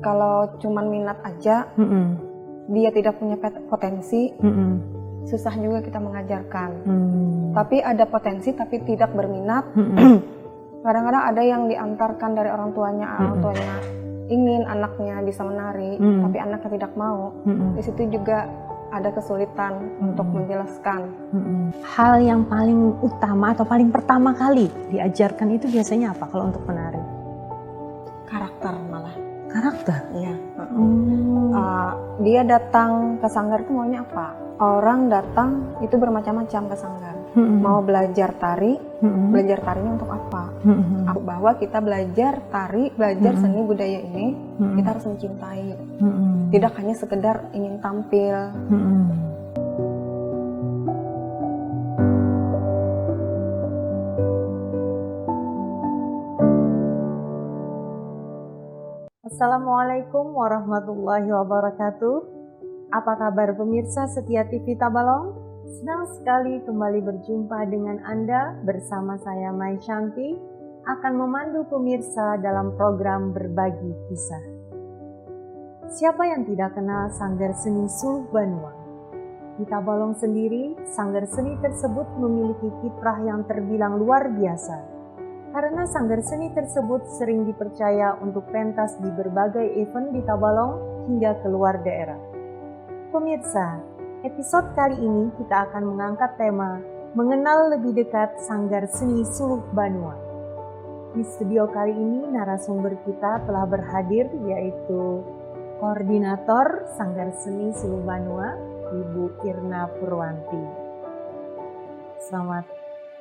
kalau cuman minat aja, dia tidak punya potensi, susah juga kita mengajarkan. Tapi ada potensi tapi tidak berminat. Kadang-kadang ada yang diantarkan dari orang tuanya ingin anaknya bisa menari, tapi anaknya tidak mau. Di situ juga ada kesulitan untuk menjelaskan. Hal yang paling utama atau paling pertama kali diajarkan itu biasanya apa kalau untuk menari? Karakter malah. Karakter? Iya. Dia datang ke sanggar itu maunya apa? Orang datang itu bermacam-macam ke sanggar. Mau belajar tari, belajar tarinya untuk apa? Bahwa kita belajar tari, belajar seni budaya ini, kita harus mencintai. Tidak hanya sekedar ingin tampil. Assalamualaikum warahmatullahi wabarakatuh. Apa kabar pemirsa setia TV Tabalong? Senang sekali kembali berjumpa dengan Anda bersama saya Mai Shanti akan memandu pemirsa dalam program Berbagi Kisah. Siapa yang tidak kenal Sanggar Seni Suluh Banua? Di Tabalong sendiri, sanggar seni tersebut memiliki kiprah yang terbilang luar biasa. Karena sanggar seni tersebut sering dipercaya untuk pentas di berbagai event di Tabalong hingga keluar daerah. Pemirsa, episode kali ini kita akan mengangkat tema mengenal lebih dekat Sanggar Seni Suluh Banua. Di studio kali ini narasumber kita telah berhadir yaitu Koordinator Sanggar Seni Suluh Banua, Ibu Irna Purwanti. Selamat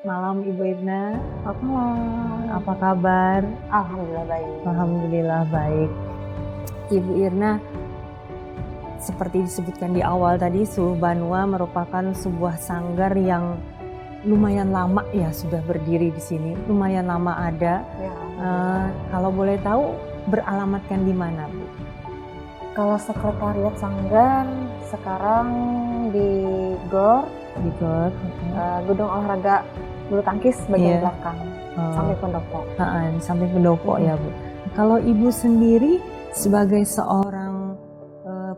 malam Ibu Irna. Selamat malam. Apa kabar? Alhamdulillah baik. Alhamdulillah baik. Ibu Irna, seperti disebutkan di awal tadi, Suluh Banua merupakan sebuah sanggar yang lumayan lama ya sudah berdiri di sini. Lumayan lama ada. Ya, kalau boleh tahu beralamatkan di mana, Bu? kalau sekretariat sanggar sekarang di GOR, Gedung Olahraga Bulu Tangkis bagian belakang, samping pendopo. Samping pendopo ya, Bu. Kalau Ibu sendiri sebagai seorang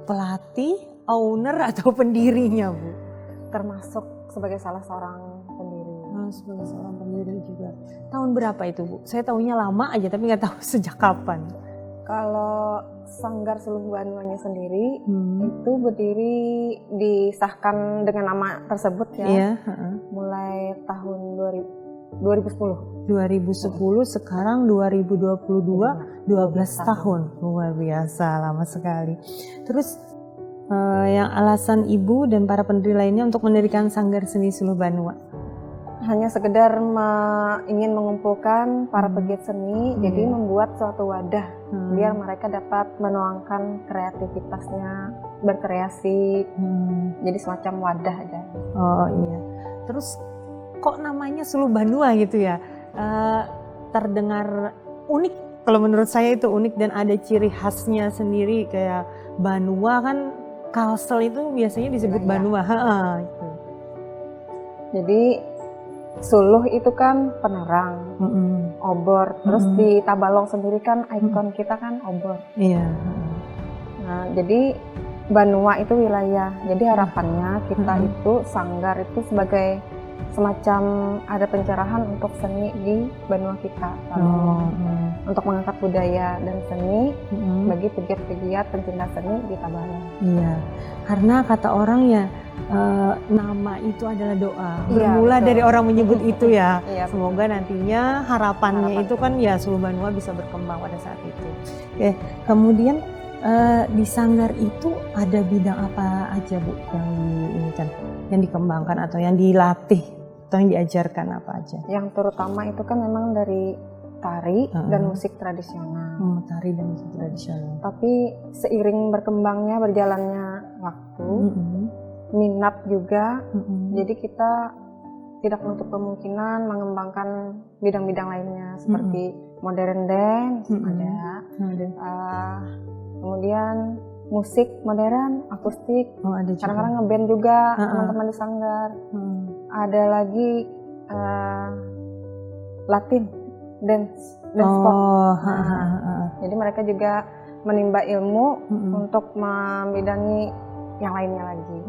pelatih, owner atau pendirinya, Bu? Termasuk sebagai salah seorang pendiri. Sebagai seorang pendiri juga. Tahun berapa itu, Bu? Saya tahunya lama aja tapi nggak tahu sejak kapan. Kalau Sanggar Suluh Banuanya sendiri itu berdiri disahkan dengan nama tersebut ya. Mulai tahun 2010. 2010 sekarang 2022, 12 tahun. Luar biasa, lama sekali. Terus yang alasan Ibu dan para pendiri lainnya untuk mendirikan Sanggar Seni Suluh Banua? Hanya sekedar ingin mengumpulkan para pegiat seni, jadi membuat suatu wadah biar mereka dapat menuangkan kreativitasnya, berkreasi, jadi semacam wadah aja. Oh iya. Terus kok namanya Suluh Banua gitu ya? Terdengar unik, kalau menurut saya itu unik dan ada ciri khasnya sendiri. Kayak Banua kan, Kalsel itu biasanya disebut Banua. Gitu. Jadi Suluh itu kan penerang, obor. Terus di Tabalong sendiri kan ikon kita kan obor. Iya. Nah, jadi Banua itu wilayah. Jadi harapannya kita itu sanggar itu sebagai semacam ada pencerahan untuk seni di Banua kita, untuk mengangkat budaya dan seni bagi pegiat-pegiat pencinta seni di Tabalong. Iya, karena kata orang ya nama itu adalah doa. Bermula dari orang menyebut itu ya. Semoga nantinya harapannya itu kan ya Suluh Banua bisa berkembang pada saat itu. Oke, kemudian di sanggar itu ada bidang apa aja, Bu, yang dikembangkan atau yang dilatih atau yang diajarkan apa aja? Yang terutama itu kan memang dari tari dan musik tradisional. Tari dan musik tradisional. Tapi seiring berkembangnya, berjalannya waktu, minat juga, jadi kita tidak menutup kemungkinan mengembangkan bidang-bidang lainnya seperti modern dance ada, kemudian musik modern, akustik, kadang-kadang ngeband juga teman-teman di sanggar. Ada lagi Latin dance pop. Jadi mereka juga menimba ilmu untuk membidangi yang lainnya lagi.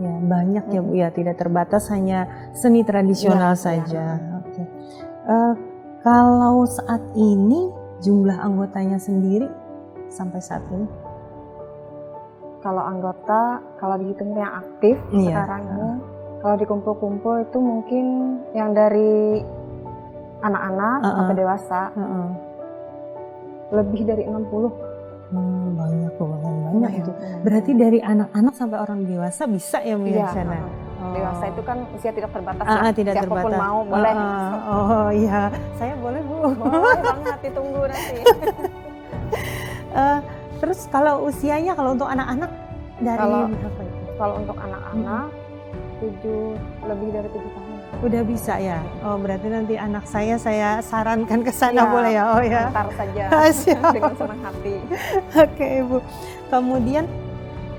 Ya, banyak ya Bu ya, tidak terbatas hanya seni tradisional saja. Oke. Kalau saat ini jumlah anggotanya sendiri sampai saat ini? Kalau anggota, kalau dihitung yang aktif sekarang ini, kalau dikumpul-kumpul itu mungkin yang dari anak-anak sampai dewasa lebih dari 60. Banyak itu. Berarti dari anak-anak sampai orang dewasa bisa ya Bu ya sana? Dewasa itu kan usia tidak terbatas tidak siapapun terbatas. mau boleh. Oh iya, saya boleh Bu. Boleh banget, ditunggu nanti. Terus kalau usianya kalau untuk anak-anak dari berapa itu? Kalau untuk anak-anak lebih dari 7 tahun. Udah bisa ya? Oh berarti nanti anak saya sarankan ke sana boleh ya? Oh ya. Antar saja dengan senang hati. Oke Ibu. Kemudian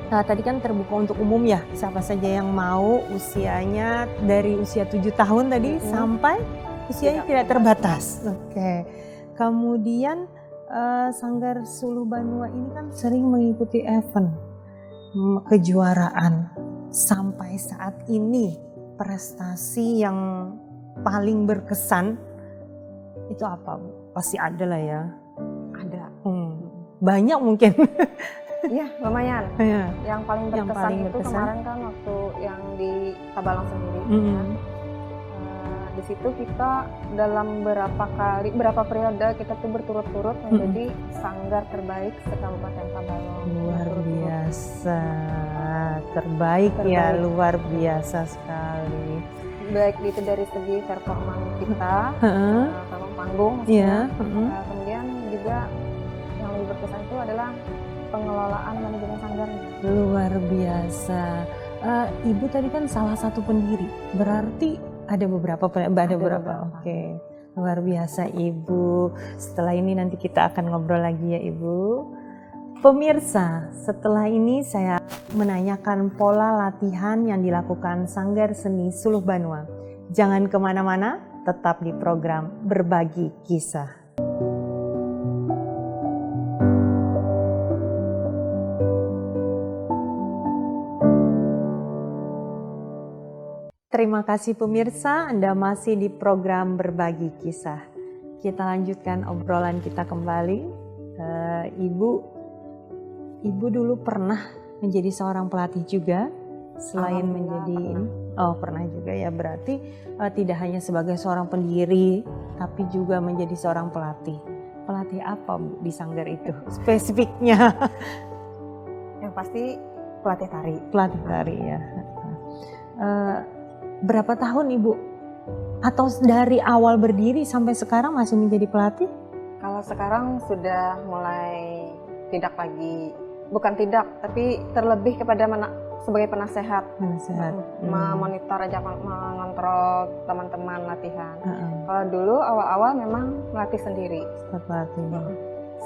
tadi kan terbuka untuk umum ya, siapa saja yang mau, usianya dari usia 7 tahun tadi sampai usianya tidak terbatas. Oke. Kemudian Sanggar Suluh Banua ini kan sering mengikuti event kejuaraan. Sampai saat ini prestasi yang paling berkesan itu apa Bu? Pasti ada lah ya. Ada. Banyak mungkin. Iya lumayan. Yang paling berkesan itu kemarin kan waktu yang di Tabalong sendiri. Di situ kita dalam berapa periode kita tuh berturut-turut menjadi sanggar terbaik se-Kabupaten Tabalong. Luar biasa, terbaik ya, luar biasa sekali. Baik itu dari segi performa kita, performa panggung, kemudian juga yang lebih berkesan itu adalah pengelolaan manajemen sanggarnya. Luar biasa. Ibu tadi kan salah satu pendiri, berarti ada beberapa. Oke. Luar biasa Ibu. Setelah ini nanti kita akan ngobrol lagi ya Ibu. Pemirsa, setelah ini saya menanyakan pola latihan yang dilakukan Sanggar Seni Suluh Banua. Jangan kemana-mana, tetap di program Berbagi Kisah. Terima kasih pemirsa, Anda masih di program Berbagi Kisah. Kita lanjutkan obrolan kita kembali. Ibu dulu pernah menjadi seorang pelatih juga, selain menjadi ini. Oh pernah juga ya, berarti tidak hanya sebagai seorang pendiri, tapi juga menjadi seorang pelatih. Pelatih apa Bu di Sanggar itu spesifiknya? Yang pasti pelatih tari. Pelatih tari ya. Berapa tahun Ibu? Atau dari awal berdiri sampai sekarang masih menjadi pelatih? Kalau sekarang sudah mulai tidak lagi, bukan tidak, tapi terlebih kepada sebagai penasehat. Memonitor aja, mengontrol teman-teman latihan. Kalau dulu awal-awal memang melatih sendiri.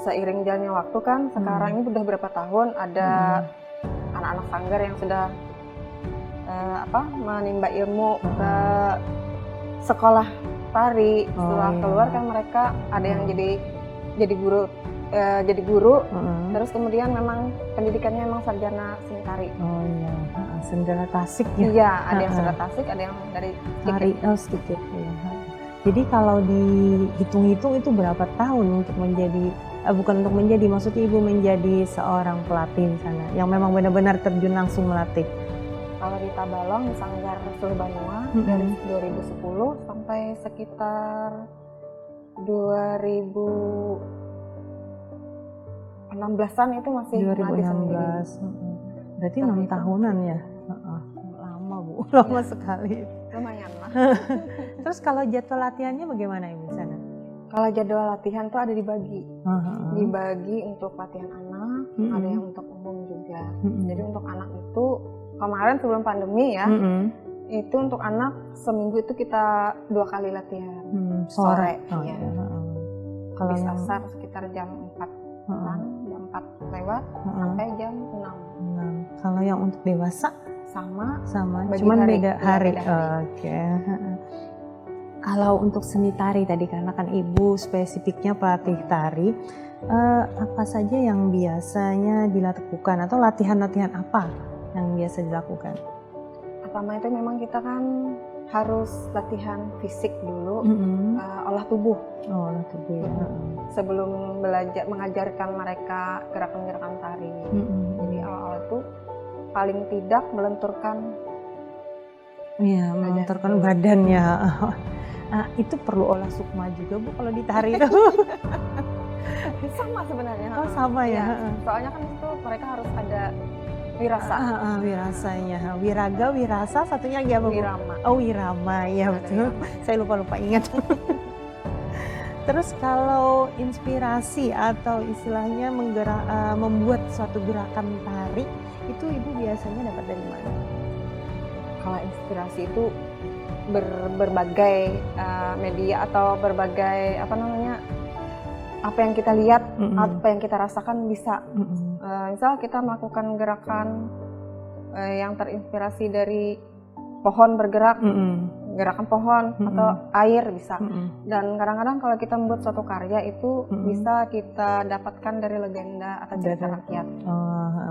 Seiring jalannya waktu kan, sekarang ini udah berapa tahun ada anak-anak sanggar yang sudah menimba ilmu ke sekolah tari. Setelah keluar kan mereka ada yang jadi guru, terus kemudian memang pendidikannya memang sarjana seni tari. Sarjana tasik ya? Iya, ada yang sarjana tasik, ada yang dari tari sedikit. Jadi kalau dihitung-hitung itu berapa tahun untuk menjadi, maksudnya Ibu menjadi seorang pelatih di sana, yang memang benar-benar terjun langsung melatih? Kalau di Tabalong, di Sanggar Suluh Banua, dari 2010 sampai sekitar 2016-an itu masih 2016. Berarti 6 tahunan ya? Lama Bu, lama sekali. Lumayan lah. Terus kalau jadwal latihannya bagaimana Ibu di sana? Kalau jadwal latihan tuh ada dibagi. Dibagi untuk latihan anak, ada yang untuk umum juga. Jadi untuk anak itu kemarin sebelum pandemi ya, itu untuk anak seminggu itu kita 2 kali latihan. Sore. Kalau asar sekitar jam 4 jam 4 lewat sampai jam 6. Kalau yang untuk dewasa? Sama, cuman beda hari. Beda hari. Oke. Kalau untuk seni tari tadi, karena kan Ibu spesifiknya pelatih tari, apa saja yang biasanya dilakukan atau latihan-latihan apa yang biasa dilakukan? Pertama itu memang kita kan harus latihan fisik dulu, olah tubuh. Oh, olah tubuh ya. Sebelum belajar mengajarkan mereka gerakan-gerakan tari. Jadi awal-awal itu paling tidak melenturkan. Iya, melenturkan badannya. Itu perlu olah sukma juga Bu kalau ditari itu. Sama sebenarnya. Oh, sama ya. Soalnya kan itu mereka harus ada wirasa. Wirasanya. Wiraga, wirasa, satunya lagi apa Bu? Wirama. Oh, wirama. Ya betul. Saya lupa ingat. Terus kalau inspirasi atau istilahnya membuat suatu gerakan tari, itu Ibu biasanya dapat dari mana? Kalau inspirasi itu berbagai media atau berbagai apa yang kita lihat, apa yang kita rasakan bisa. Misal kita melakukan gerakan yang terinspirasi dari pohon bergerak, gerakan pohon atau air bisa. Dan kadang-kadang kalau kita membuat suatu karya itu bisa kita dapatkan dari legenda atau cerita rakyat.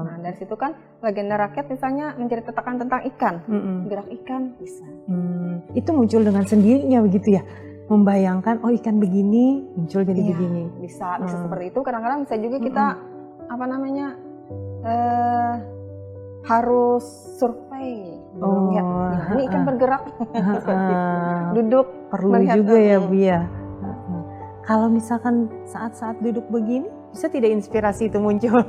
Nah, dari situ kan legenda rakyat misalnya menceritakan tentang ikan, gerak ikan bisa. Itu muncul dengan sendirinya begitu ya? Membayangkan, oh ikan begini muncul jadi begini. Bisa seperti itu. Kadang-kadang bisa juga kita harus survei. Lihat ini ikan bergerak, duduk, perlu melihat, juga ya Bu ya. Kalau misalkan saat-saat duduk begini, bisa tidak inspirasi itu muncul?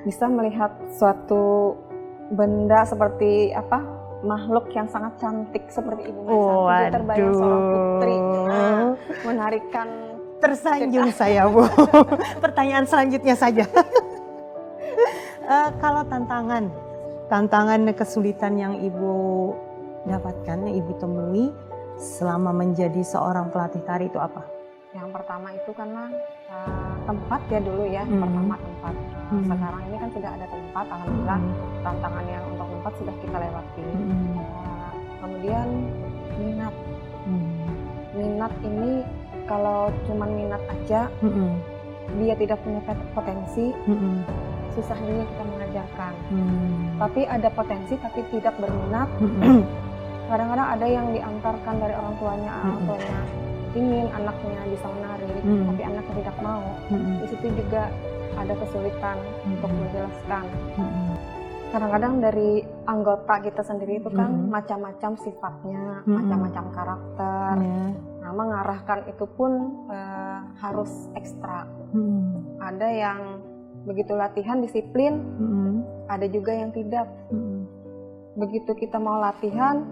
Bisa melihat suatu benda seperti makhluk yang sangat cantik seperti Ibu Maisanti, terbayang seorang putri menarikan. Tersanjung saya Bu. Pertanyaan selanjutnya saja. Kalau tantangan kesulitan yang Ibu dapatkan, yang Ibu temui selama menjadi seorang pelatih tari itu apa? Yang pertama itu karena tempat ya dulu ya, pertama tempat. Sekarang ini kan sudah ada tempat, alhamdulillah. Tantangan yang untuk tempat sudah kita lewati. Kemudian minat. Minat ini kalau cuma minat aja, dia tidak punya potensi, susah juga kita mengajarkan. Tapi ada potensi tapi tidak berminat. Kadang-kadang ada yang diantarkan dari orang tuanya ingin anaknya bisa menari, tapi anaknya tidak mau. Di situ juga ada kesulitan untuk menjelaskan. Kadang-kadang dari anggota kita sendiri itu kan macam-macam sifatnya, macam-macam karakter. Nah, mengarahkan itu pun harus ekstra. Ada yang begitu latihan disiplin, ada juga yang tidak. Begitu kita mau latihan,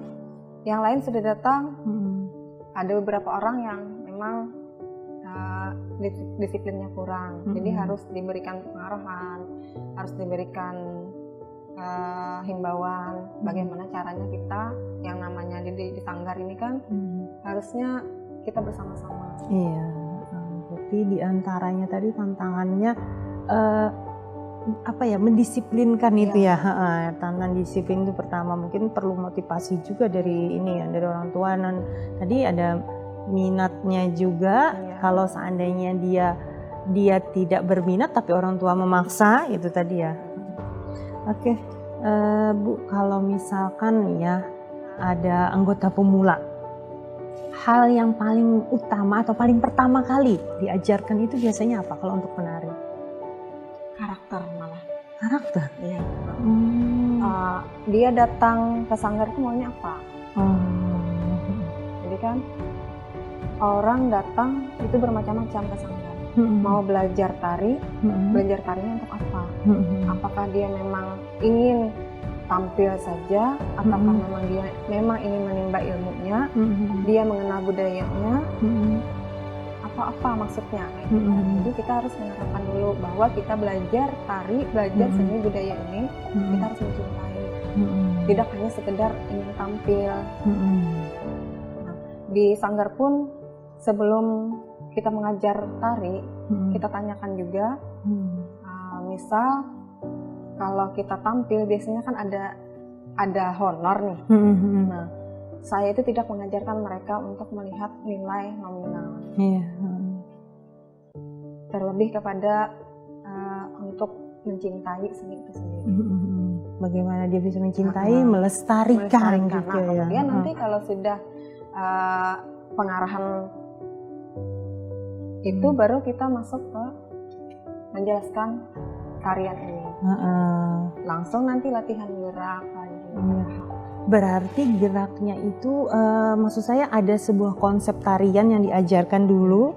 yang lain sudah datang. Ada beberapa orang yang memang disiplinnya kurang, jadi harus diberikan pengarahan, harus diberikan himbauan bagaimana caranya kita yang namanya di sanggar ini kan harusnya kita bersama-sama. Iya, berarti diantaranya tadi tantangannya mendisiplinkan itu ya. Tantangan disiplin itu pertama, mungkin perlu motivasi juga dari dari orang tua. Dan tadi ada minatnya juga. Kalau seandainya dia tidak berminat tapi orang tua memaksa, itu tadi ya. Oke, Bu, kalau misalkan ya ada anggota pemula, hal yang paling utama atau paling pertama kali diajarkan itu biasanya apa kalau untuk menari? Karakter malah. Karakter? Iya. Dia datang ke sanggar itu maunya apa? Jadi kan orang datang itu bermacam-macam ke sanggar. Mau belajar tari, belajar tarinya untuk apa? Apakah dia memang ingin tampil saja, ataukah memang dia ingin menimba ilmunya, dia mengenal budayanya, apa maksudnya? Jadi kita harus menerapkan dulu bahwa kita belajar tari, belajar seni budaya ini, kita harus mencintai, tidak hanya sekedar ingin tampil. Nah, di sanggar pun sebelum kita mengajar tari, kita tanyakan juga, misal kalau kita tampil biasanya kan ada honor nih. Nah, saya itu tidak mengajarkan mereka untuk melihat nilai nominal. Iya. Terlebih kepada untuk mencintai seni itu sendiri. Bagaimana dia bisa mencintai, melestarikan gitu Nah, ya. kemudian nanti kalau sudah pengarahan itu baru kita masuk ke menjelaskan tarian ini. Langsung nanti latihan gerak lagi. Berarti geraknya itu maksud saya ada sebuah konsep tarian yang diajarkan dulu.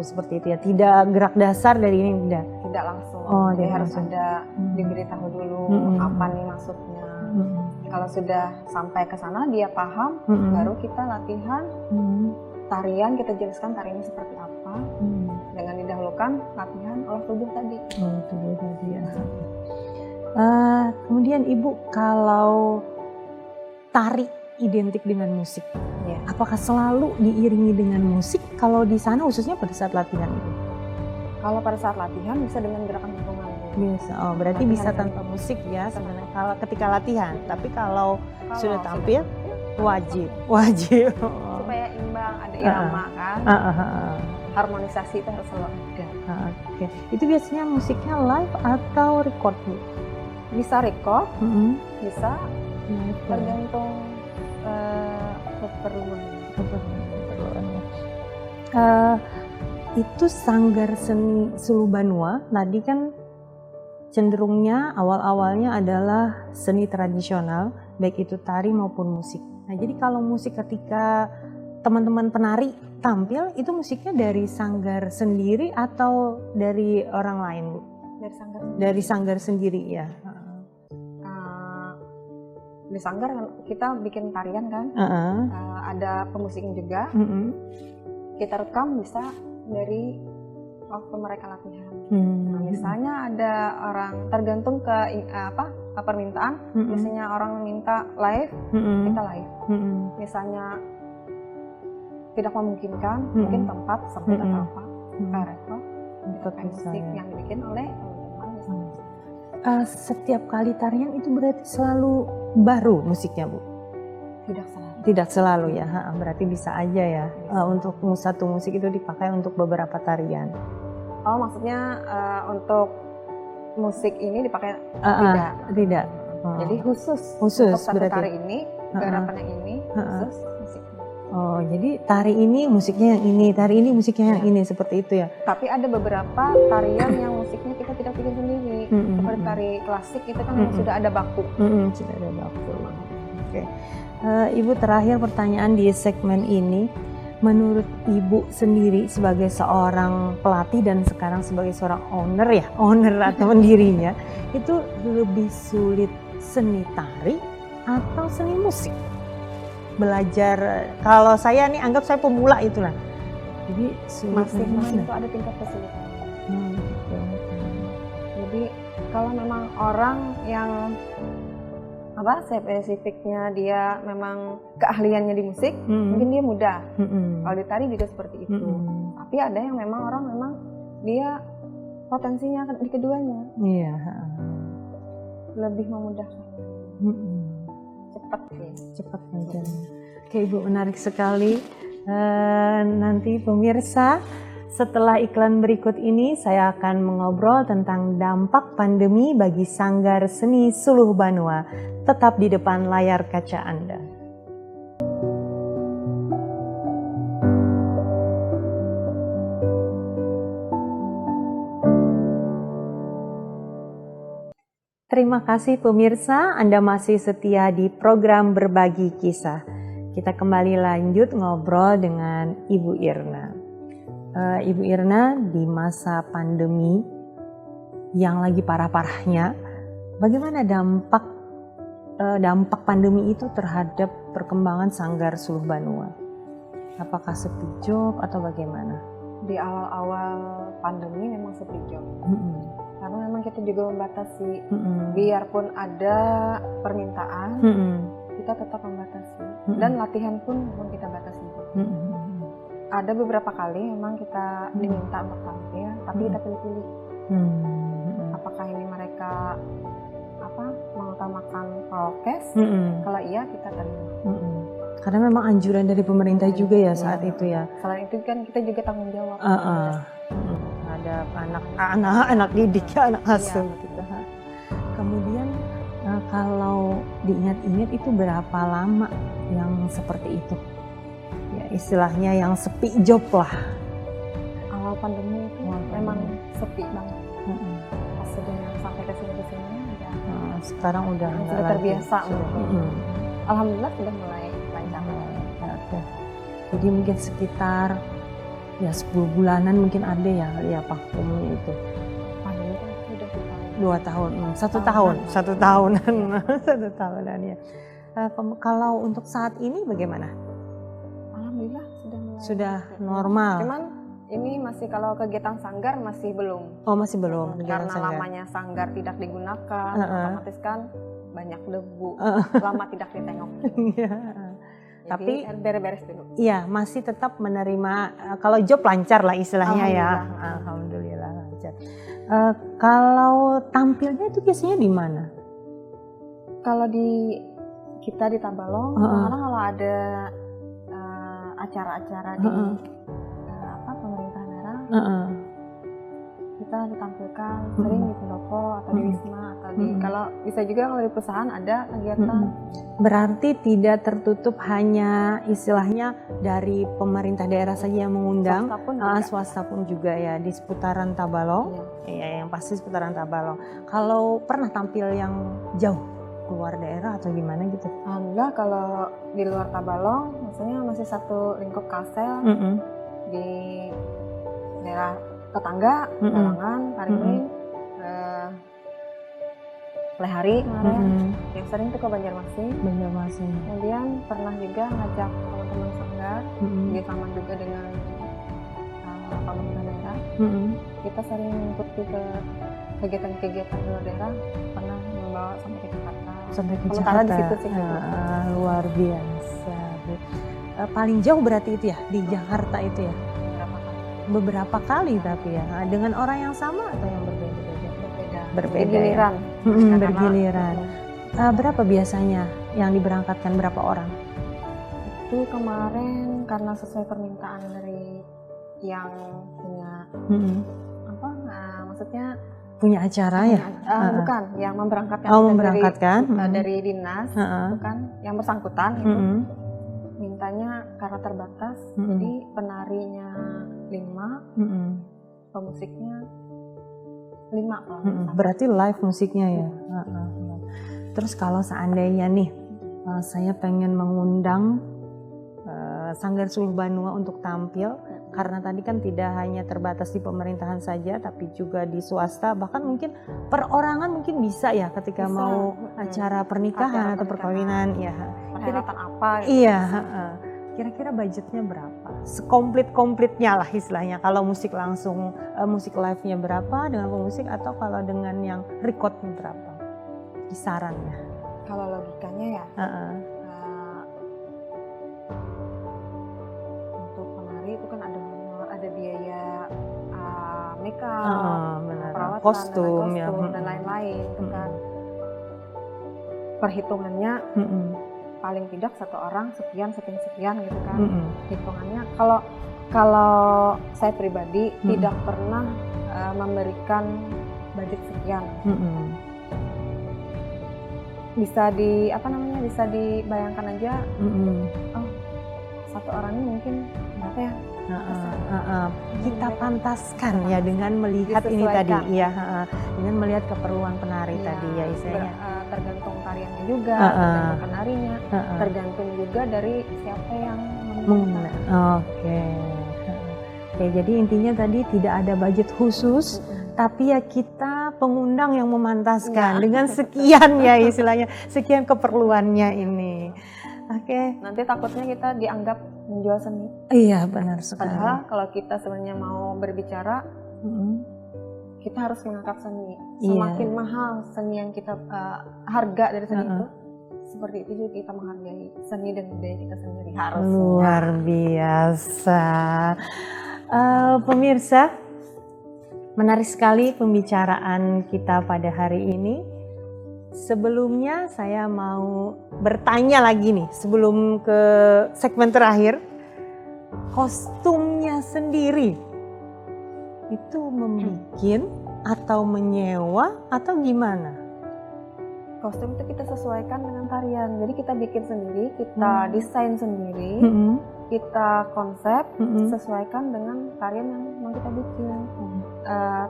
Seperti itu ya, tidak gerak dasar dari ini tidak langsung. Jadi harus langsung. ada diberitahu dulu apa nih maksudnya. Kalau sudah sampai ke sana dia paham, baru kita latihan tarian, kita jelaskan tariannya seperti apa, dengan didahulukan latihan olah tubuh tadi. Tubuh tadi ya. Kemudian Ibu, kalau tari identik dengan musik, Ya. apakah selalu diiringi dengan musik kalau di sana khususnya pada saat latihan itu? Kalau pada saat latihan bisa dengan gerakan hitungan. Bisa. Berarti Latihan bisa ya. tanpa musik ya sebenarnya kalau ketika latihan. Tapi kalau sudah tampil wajib. Supaya imbang, ada irama kan. Harmonisasi itu harus selalu ada. Oke. Itu biasanya musiknya live atau record, Bu? Bisa record, bisa tergantung keperluannya. Itu Sanggar Seni Suluh Banua tadi kan cenderungnya awal-awalnya adalah seni tradisional, baik itu tari maupun musik. Nah, jadi kalau musik ketika teman-teman penari tampil, itu musiknya dari sanggar sendiri atau dari orang lain, Bu? Dari sanggar sendiri ya. Di sanggar kita bikin tarian kan, ada pemusiknya juga. Kita rekam bisa dari waktu mereka latihan. Nah, misalnya ada orang tergantung ke permintaan. Misalnya orang minta live, kita live. Misalnya tidak memungkinkan, mungkin tempat sempit atau apa, kita record musik yang dibikin oleh teman-teman. Setiap kali tarian itu berarti selalu baru musiknya, Bu? Tidak selalu ya, berarti bisa aja ya. Untuk satu musik itu dipakai untuk beberapa tarian. Oh, maksudnya untuk musik ini dipakai tidak. Jadi khusus untuk satu berarti tari ini, garapan yang ini khusus musiknya. Jadi tari ini musiknya yang ini, tari ini musiknya yang ini, seperti itu ya. Tapi ada beberapa tarian yang musiknya kita tidak bikin sendiri. Seperti tari klasik itu kan sudah ada baku. Sudah ada baku. Oke. Ibu, terakhir pertanyaan di segmen ini. Menurut Ibu sendiri sebagai seorang pelatih dan sekarang sebagai seorang owner atau pendirinya, itu lebih sulit seni tari atau seni musik? Belajar, kalau saya nih anggap saya pemula itulah. Jadi masing-masing itu ada tingkat kesulitan. Jadi kalau memang orang yang spesifiknya dia memang keahliannya di musik, mungkin dia mudah. Kalau di tari juga seperti itu. Tapi ada yang memang dia potensinya di keduanya. Iya. Lebih memudahkan. Cepat aja. Oke, Ibu, menarik sekali. Nanti pemirsa, setelah iklan berikut ini saya akan mengobrol tentang dampak pandemi bagi Sanggar Seni Suluh Banua. Tetap di depan layar kaca Anda. Terima kasih pemirsa, Anda masih setia di program Berbagi Kisah. Kita kembali lanjut ngobrol dengan Ibu Irna. Ibu Irna, di masa pandemi yang lagi parah-parahnya, bagaimana dampak pandemi itu terhadap perkembangan Sanggar Suluh Banua? Apakah sepi job atau bagaimana? Di awal-awal pandemi memang sepi job. Karena memang kita juga membatasi, biarpun ada permintaan, kita tetap membatasi. Dan latihan pun memang kita batasi. Ada beberapa kali memang kita diminta untuk tampil, tapi kita pilih-pilih. Apakah ini mereka mengutamakan prokes? Kalau iya, kita terima. Karena memang anjuran dari pemerintah juga ya saat itu ya. Selain itu kan kita juga tanggung jawab. Ada anak didik ya, anak asuh gitu. Kemudian kalau diingat-ingat itu berapa lama yang seperti itu? Ya istilahnya yang sepi job lah. Awal pandemi itu memang sepi banget. Pas sudah sampai ke sini ya. Sekarang udah sudah terbiasa. Alhamdulillah sudah mulai lancar. Oke. Jadi mungkin sekitar ya 10 bulanan mungkin ada ya vakumnya itu. Pandemi kan sudah 2 tahun, 1 tahun, 1 tahunan, 1 tahunan ya. Kalau untuk saat ini bagaimana? Alhamdulillah sudah normal. Cuman ini masih kalau kegiatan sanggar masih belum. Oh masih belum. Karena lamanya sanggar tidak digunakan, otomatis kan banyak debu, lama tidak ditengok. Tapi beres-beres dulu. Iya, masih tetap menerima kalau job lancar lah istilahnya ya. Alhamdulillah lancar. Kalau tampilnya itu biasanya di mana? Kalau kita di Tabalong, kadang kalau ada acara-acara di pemerintah daerah, kita ditampilkan sering di pendopo atau di wisma atau kalau bisa juga kalau di perusahaan ada kegiatan. Berarti tidak tertutup hanya istilahnya dari pemerintah daerah saja yang mengundang, swasta pun juga ya di seputaran Tabalong. Iya, yang pasti seputaran Tabalong. Kalau pernah tampil yang jauh keluar daerah atau gimana gitu? Alhamdulillah kalau di luar Tabalong, maksudnya masih satu lingkup Kalsel di daerah tetangga, Talangan, Karingin, Lehari kemarin, yang sering tuh ke Banjarmasin. Kemudian pernah juga ngajak teman-teman sanggar, sama juga dengan pemerintah daerah. Kita sering mengikuti ke kegiatan-kegiatan di luar daerah, pernah membawa sampai ke Jakarta. Sementara di situ sih. Luar biasa. Paling jauh berarti itu ya di Jakarta itu ya? Beberapa kali tapi ya, dengan orang yang sama atau yang berbeda? Bergiliran. Bergiliran. Berapa biasanya yang diberangkatkan, berapa orang? Itu kemarin karena sesuai permintaan dari yang punya maksudnya punya acara ya? Bukan, yang memberangkatkan. Memberangkatkan dari dinas, bukan yang bersangkutan itu. Mintanya karena terbatas, jadi penarinya 5, pemusiknya 5. Berarti live musiknya ya. Terus kalau seandainya nih saya pengen mengundang Sanggar Suluh Banua untuk tampil, karena tadi kan tidak hanya terbatas di pemerintahan saja tapi juga di swasta, bahkan mungkin perorangan mungkin bisa ya ketika mau acara pernikahan atau perkawinan ya. Perhelatan apa gitu. Iya, kira-kira budgetnya berapa? Sekomplit-komplitnya lah istilahnya. Kalau musik langsung, musik live-nya berapa dengan pemusik, atau kalau dengan yang record-nya berapa? Kisarannya. Kalau logikanya ya, untuk penari itu kan ada biaya makeup, perawatan, kostum dan lain-lain. Itu kan perhitungannya. Paling tidak satu orang sekian gitu kan. Hitungannya kalau saya pribadi tidak pernah memberikan budget sekian. Bisa dibayangkan aja. Oh, satu orang ini mungkin berapa ya? Kita pantaskan ya dengan melihat ini tadi ya, dengan melihat keperluan penari tadi ya istilahnya. Tergantung tariannya juga, tergantung penarinya, tergantung juga dari siapa yang meminta. Oke, jadi intinya tadi tidak ada budget khusus, tapi ya kita pengundang yang memantaskan dengan sekian ya istilahnya, sekian keperluannya ini. Oke. Nanti takutnya kita dianggap menjual seni. Iya benar sekali. Padahal kalau kita sebenarnya mau berbicara, kita harus mengangkat seni. Semakin mahal seni yang kita harga dari seni itu, seperti itu juga kita menghargai seni dan budaya kita sendiri harusnya. Luar biasa. Pemirsa, menarik sekali pembicaraan kita pada hari ini. sebelumnya saya mau bertanya lagi nih sebelum ke segmen terakhir. Kostumnya sendiri itu membikin atau menyewa atau gimana? Kostum itu kita sesuaikan dengan tarian. Jadi kita bikin sendiri, kita desain sendiri, kita konsep sesuaikan dengan tarian yang mau kita bikin.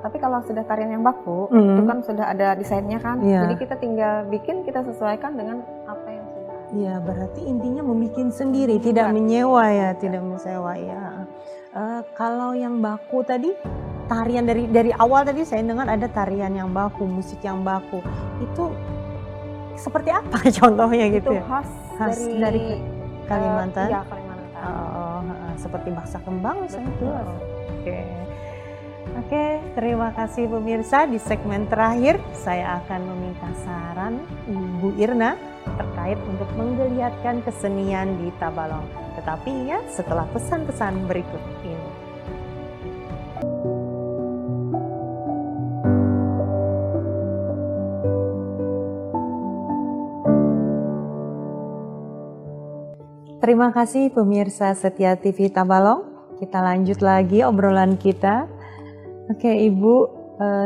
Tapi kalau sudah tarian yang baku, itu kan sudah ada desainnya kan. Jadi kita tinggal bikin, kita sesuaikan dengan apa yang sudah. Iya, berarti intinya membikin sendiri, tidak menyewa ya, tidak menyewa ya. Kalau yang baku tadi, tarian dari awal tadi saya dengar ada tarian yang baku, musik yang baku. Itu seperti apa contohnya gitu? Itu khas dari Kalimantan. Iya, Kalimantan. Seperti baksa kembang misalnya itu. Oke, terima kasih pemirsa. Di segmen terakhir saya akan meminta saran Ibu Irna terkait untuk menggeliatkan kesenian di Tabalong. Tetapi ingat setelah pesan-pesan berikut ini. Terima kasih pemirsa setia TV Tabalong. Kita lanjut lagi obrolan kita. Oke Ibu,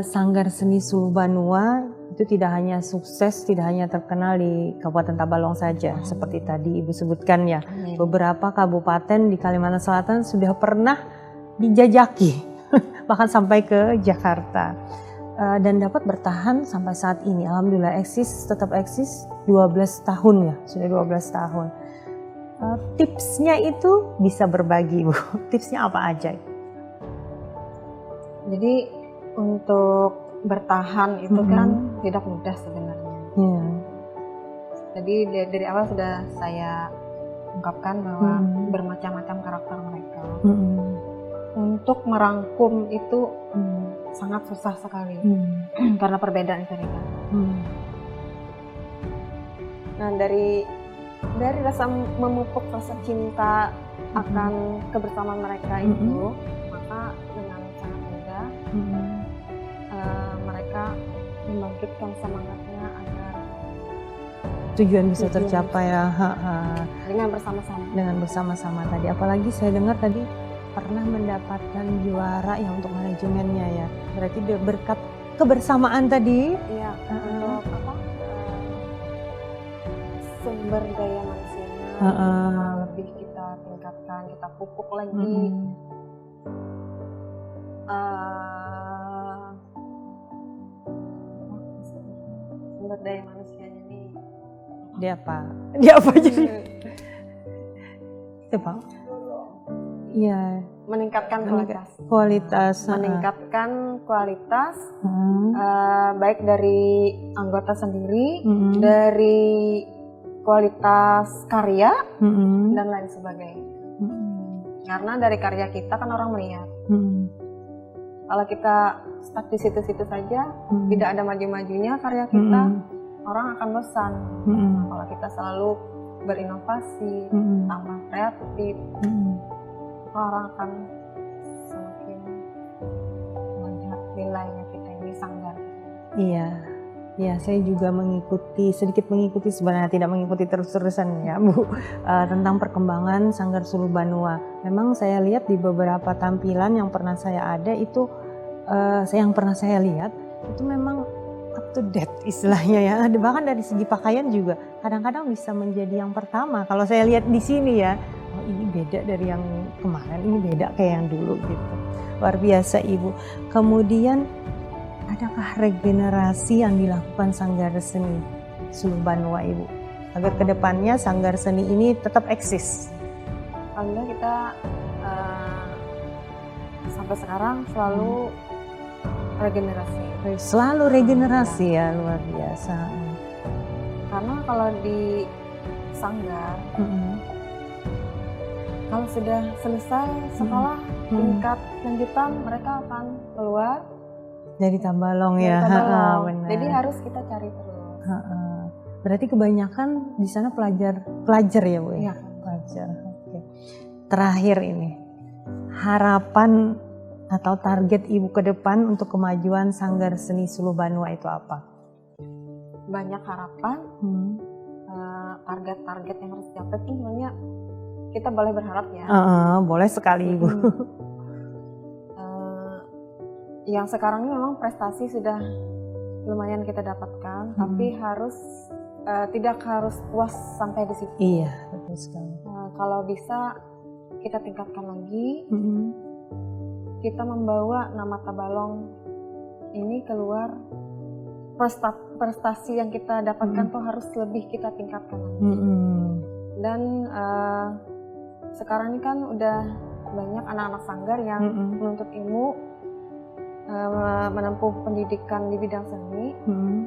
Sanggar Seni Sulubanua itu tidak hanya sukses, tidak hanya terkenal di Kabupaten Tabalong saja, seperti tadi Ibu sebutkan ya. Beberapa kabupaten di Kalimantan Selatan sudah pernah dijajaki, bahkan sampai ke Jakarta. Dan dapat bertahan sampai saat ini. Alhamdulillah tetap eksis 12 tahun ya, sudah 12 tahun. Tipsnya itu bisa berbagi Bu, tipsnya apa aja? Jadi untuk bertahan itu kan tidak mudah sebenarnya. Jadi dari awal sudah saya ungkapkan bahwa bermacam-macam karakter mereka. Untuk merangkum itu sangat susah sekali karena perbedaan itu kan. Nah dari rasa memupuk rasa cinta akan kebersamaan mereka itu, maka dengan sangat mudah mereka membangkitkan semangatnya agar tujuan bisa tercapai ya. Dengan bersama-sama. Dengan bersama-sama tadi. Apalagi saya dengar tadi pernah mendapatkan juara ya untuk manajemennya ya. Berarti berkat kebersamaan tadi. Iya. Untuk apa? Sumber daya manusianya lebih kita tingkatkan, kita pupuk lagi. Sumber daya manusianya nih. Dia apa jadi? Itu Pak? Iya. Meningkatkan kualitas. Meningkatkan kualitas, baik dari anggota sendiri, dari kualitas karya dan lain sebagainya. Karena dari karya kita kan orang melihat. Kalau kita stuck di situ-situ saja, tidak ada maju-majunya karya kita, orang akan bosan. Kalau kita selalu berinovasi, tambah kreatif, orang akan semakin melihat nilainya kita ini Sanggar. Iya. Ya, saya juga sedikit mengikuti sebenarnya, tidak mengikuti terus-terusan ya Bu, tentang perkembangan Sanggar Sulubanua. Memang saya lihat di beberapa tampilan yang pernah saya ada itu, yang pernah saya lihat itu memang up to date istilahnya ya. Bahkan dari segi pakaian juga kadang-kadang bisa menjadi yang pertama. Kalau saya lihat di sini ya, oh ini beda dari yang kemarin, ini beda kayak yang dulu gitu. Luar biasa Ibu. Kemudian adakah regenerasi yang dilakukan Sanggar Seni Sulubanua Ibu? Agar kedepannya Sanggar Seni ini tetap eksis. Alhamdulillah kita sampai sekarang selalu regenerasi. Selalu regenerasi ya, luar biasa. Karena kalau di Sanggar, kalau sudah selesai sekolah tingkat lanjutan, mereka akan keluar dari Tabalong ya. Benar. Jadi harus kita cari terus. Berarti kebanyakan di sana pelajar ya Bu? Iya. Pelajar. Oke. Terakhir ini, harapan atau target Ibu ke depan untuk kemajuan Sanggar Seni Sulubanua itu apa? banyak harapan, target-target yang harus dicapai itu sebenarnya kita boleh berharap ya. Boleh sekali Ibu. Yang sekarang ini memang prestasi sudah lumayan kita dapatkan, tapi tidak harus puas sampai di situ. Iya, betul sekali. Kalau bisa kita tingkatkan lagi, kita membawa nama Tabalong ini keluar, prestasi yang kita dapatkan tuh harus lebih kita tingkatkan lagi. Dan sekarang ini kan udah banyak anak-anak sanggar yang menuntut ilmu, menempuh pendidikan di bidang seni.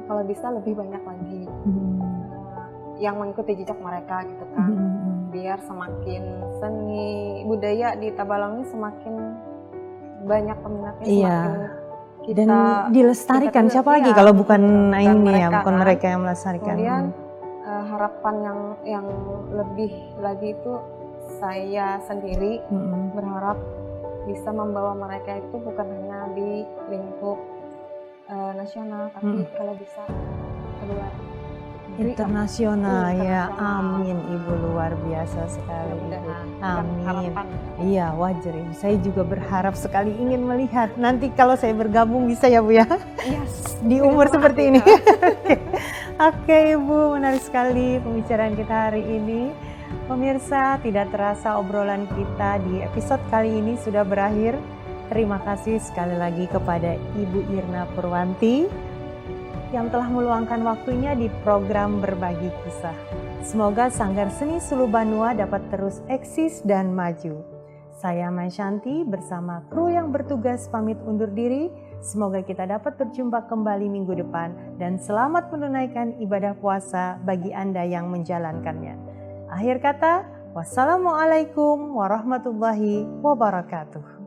Kalau bisa lebih banyak lagi yang mengikuti jejak mereka gitu kan, biar semakin seni budaya di Tabalong ini semakin banyak peminatnya, semakin kita, dan dilestarikan kita, siapa lagi kalau bukan ini ya, bukan mereka yang melestarikan. Kemudian harapan yang lebih lagi itu saya sendiri berharap bisa membawa mereka itu bukan hanya di lingkup nasional, tapi kalau bisa keluar internasional ya. Amin Ibu, luar biasa sekali Ibu. Amin. Iya, wajar Ibu. Saya juga berharap sekali ingin melihat. Nanti kalau saya bergabung bisa ya Bu ya? Yes. Di umur seperti ini. Oke Ibu, menarik sekali pembicaraan kita hari ini. Pemirsa, tidak terasa obrolan kita di episode kali ini sudah berakhir. Terima kasih sekali lagi kepada Ibu Irna Purwanti yang telah meluangkan waktunya di program Berbagi Kisah. Semoga Sanggar Seni Sulu Banua dapat terus eksis dan maju. Saya Maisyanti bersama kru yang bertugas pamit undur diri. Semoga kita dapat berjumpa kembali minggu depan dan selamat menunaikan ibadah puasa bagi Anda yang menjalankannya. Akhir kata, wassalamualaikum warahmatullahi wabarakatuh.